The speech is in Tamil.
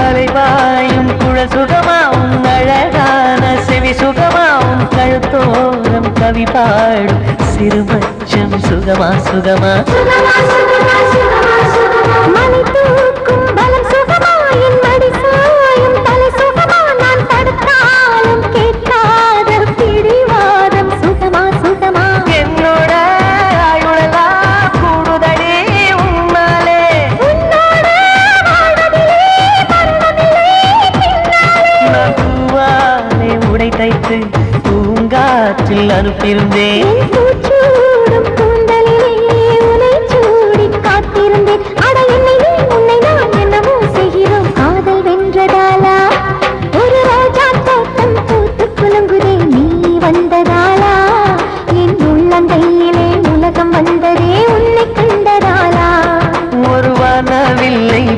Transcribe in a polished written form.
அலைவாயும் குழல் சுகமாவும் அழகான செவி சுகமாவும் கழுத்தோரம் கவி பாடும் சிறுமச்சம் சுகமா சுகமா மணி தூக்கும் பலம் சுகமா என் மடி சாயும் தலை சுகமா நான் தடுத்தாலும் கேட்காத பிடிவாதம் சுகமா சுகமா என்னோட ஆயுளெல்லாம் கூடுதலே உன்னாலே உன்னோட வாழ்வதிலே மரணமில்லை நான் பூவாலே உடை தைத்து பூங்காற்றில் அனுப்பியிருந்தேன்